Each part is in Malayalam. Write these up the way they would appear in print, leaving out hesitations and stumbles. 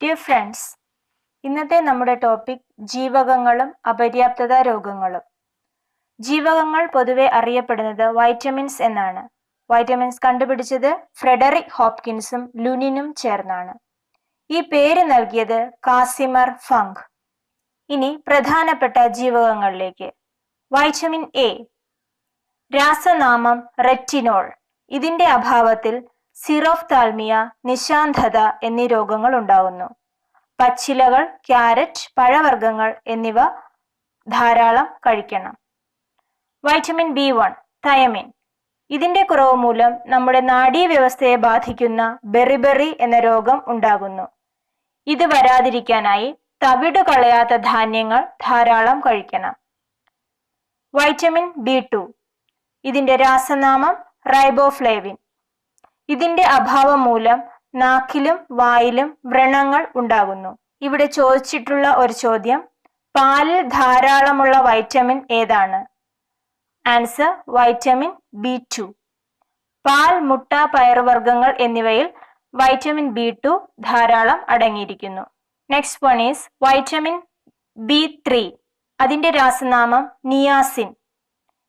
ഡിയർ ഫ്രണ്ട്സ്, ഇന്നത്തെ നമ്മുടെ ടോപ്പിക് ജീവകങ്ങളും അപര്യാപ്തത രോഗങ്ങളും. ജീവകങ്ങൾ പൊതുവെ അറിയപ്പെടുന്നത് വൈറ്റമിൻസ് എന്നാണ്. വൈറ്റമിൻസ് കണ്ടുപിടിച്ചത് ഫ്രെഡറിക് ഹോപ്കിൻസും ലുനിനും ചേർന്നാണ്. ഈ പേര് നൽകിയത് കാസിമർ ഫങ്ക്. ഇനി പ്രധാനപ്പെട്ട ജീവകങ്ങളിലേക്ക്. വൈറ്റമിൻ എ, രാസനാമം റെറ്റിനോൾ. ഇതിന്റെ അഭാവത്തിൽ സിറോഫ്താൽമിയ, നിശാന്തത എന്നീ രോഗങ്ങൾ ഉണ്ടാകുന്നു. പച്ചിലകൾ, ക്യാരറ്റ്, പഴവർഗ്ഗങ്ങൾ എന്നിവ ധാരാളം കഴിക്കണം. Vitamin B1, thiamine. ഇതിന്റെ കുറവ് മൂലം നമ്മുടെ നാഡീവ്യവസ്ഥയെ ബാധിക്കുന്ന ബെറിബെറി എന്ന രോഗം ഉണ്ടാകുന്നു. ഇത് വരാതിരിക്കാനായി തവിട് കളയാത്ത ധാന്യങ്ങൾ ധാരാളം കഴിക്കണം. വൈറ്റമിൻ B2, ഇതിന്റെ രാസനാമം റൈബോഫ്ലേവിൻ. ഇതിന്റെ അഭാവം മൂലം നാക്കിലും വായിലും വ്രണങ്ങൾ ഉണ്ടാകുന്നു. ഇവിടെ ചോദിച്ചിട്ടുള്ള ഒരു ചോദ്യം, പാലിൽ ധാരാളമുള്ള വൈറ്റമിൻ ഏതാണ്? Answer vitamin B2. പാൽ, മുട്ട, പയറുവർഗ്ഗങ്ങൾ എന്നിവയിൽ വൈറ്റമിൻ B2 ധാരാളം അടങ്ങിയിരിക്കുന്നു. Next one is vitamin B3. അതിന്റെ രാസനാമം നിയാസിൻ.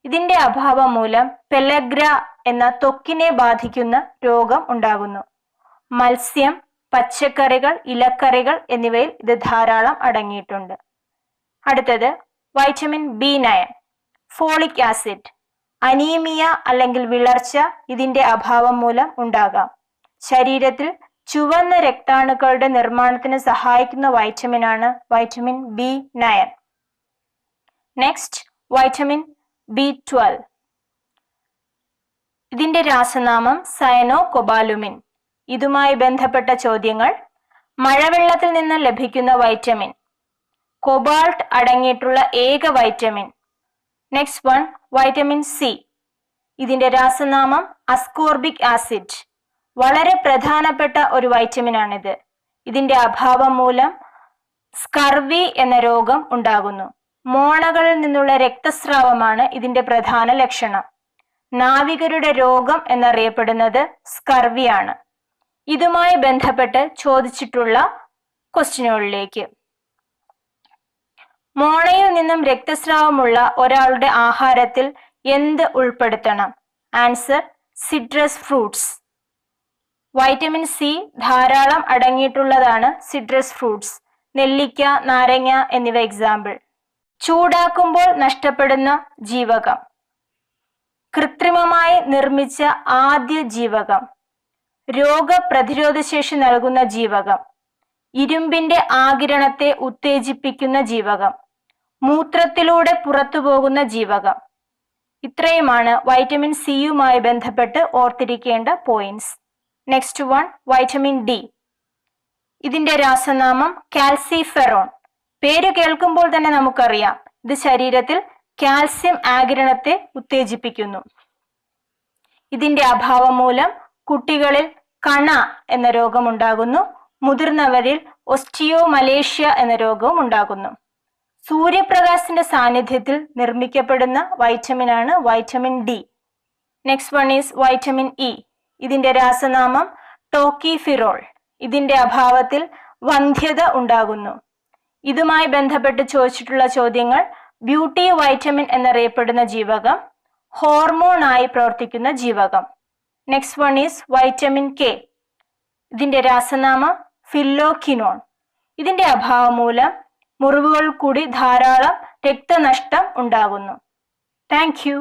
ഇതിന്റെ അഭാവം മൂലം പെലഗ്ര എന്ന ത്വക്കിനെ ബാധിക്കുന്ന രോഗം ഉണ്ടാകുന്നു. മത്സ്യം, പച്ചക്കറികൾ, ഇലക്കറികൾ എന്നിവയിൽ ഇത് ധാരാളം അടങ്ങിയിട്ടുണ്ട്. അടുത്തത് vitamin B9, folic acid. Anaemia അല്ലെങ്കിൽ വിളർച്ച ഇതിന്റെ അഭാവം മൂലം ഉണ്ടാകാം. ശരീരത്തിൽ ചുവന്ന രക്താണുക്കളുടെ നിർമ്മാണത്തിന് സഹായിക്കുന്ന വൈറ്റമിനാണ് vitamin B9. Next vitamin B12. ഇതിന്റെ രാസനാമം സയനോകൊബാലുമിൻ. ഇതുമായി ബന്ധപ്പെട്ട ചോദ്യങ്ങൾ: മഴവെള്ളത്തിൽ നിന്ന് ലഭിക്കുന്ന വൈറ്റമിൻ, കൊബാൾട്ട് അടങ്ങിയിട്ടുള്ള ഏക vitamin. Next one vitamin C. ഇതിന്റെ രാസനാമം അസ്കോർബിക് ആസിഡ്. വളരെ പ്രധാനപ്പെട്ട ഒരു വൈറ്റമിനാണിത്. ഇതിന്റെ അഭാവം മൂലം സ്കർവി എന്ന രോഗം ഉണ്ടാകുന്നു. മോണകളിൽ നിന്നുള്ള രക്തസ്രാവമാണ് ഇതിന്റെ പ്രധാന ലക്ഷണം. നാവികരുടെ രോഗം എന്നറിയപ്പെടുന്നത് സ്കർവിയാണ്. ഇതുമായി ബന്ധപ്പെട്ട് ചോദിച്ചിട്ടുള്ള ക്വസ്റ്റ്യനുകളിലേക്ക്. മോണയിൽ നിന്നും രക്തസ്രാവമുള്ള ഒരാളുടെ ആഹാരത്തിൽ എന്ത് ഉൾപ്പെടുത്തണം? Answer citrus fruits. Vitamin C ധാരാളം അടങ്ങിയിട്ടുള്ളതാണ് സിട്രസ് ഫ്രൂട്ട്സ്. നെല്ലിക്ക, നാരങ്ങ എന്നിവ എക്സാമ്പിൾ. ചൂടാക്കുമ്പോൾ നഷ്ടപ്പെടുന്ന ജീവകം, കൃത്രിമമായി നിർമ്മിച്ച ആദ്യ ജീവകം, രോഗപ്രതിരോധശേഷി നൽകുന്ന ജീവകം, ഇരുമ്പിന്റെ ആഗിരണത്തെ ഉത്തേജിപ്പിക്കുന്ന ജീവകം, മൂത്രത്തിലൂടെ പുറത്തുപോകുന്ന ജീവകം. ഇത്രയുമാണ് വൈറ്റമിൻ സിയുമായി ബന്ധപ്പെട്ട് ഓർത്തിരിക്കേണ്ട points. Next one vitamin D. ഇതിന്റെ രാസനാമം കാൽസിഫെറോൺ. പേര് കേൾക്കുമ്പോൾ തന്നെ നമുക്കറിയാം, ഇത് ശരീരത്തിൽ കാൽസ്യം ആഗിരണത്തെ ഉത്തേജിപ്പിക്കുന്നു. ഇതിന്റെ അഭാവം മൂലം കുട്ടികളിൽ കണ എന്ന രോഗം ഉണ്ടാകുന്നു. മുതിർന്നവരിൽ ഒസ്റ്റിയോമലേഷ്യ എന്ന രോഗവും ഉണ്ടാകുന്നു. സൂര്യപ്രകാശത്തിന്റെ സാന്നിധ്യത്തിൽ നിർമ്മിക്കപ്പെടുന്ന വൈറ്റമിനാണ് vitamin D. Next one is vitamin E. ഇതിന്റെ രാസനാമം ടോക്കിഫിറോൾ. ഇതിന്റെ അഭാവത്തിൽ വന്ധ്യത ഉണ്ടാകുന്നു. ഇതുമായി ബന്ധപ്പെട്ട് ചോദിച്ചിട്ടുള്ള ചോദ്യങ്ങൾ: ബ്യൂട്ടി വൈറ്റമിൻ എന്നറിയപ്പെടുന്ന ജീവകം, ഹോർമോൺ ആയി പ്രവർത്തിക്കുന്ന ജീവകം. Next one is vitamin K. ഇതിന്റെ രാസനാമം ഫില്ലോക്വിനോൺ. ഇതിന്റെ അഭാവം മൂലം മുറിവുകൾ കൂടി ധാരാളം രക്തനഷ്ടം ഉണ്ടാകുന്നു. Thank you.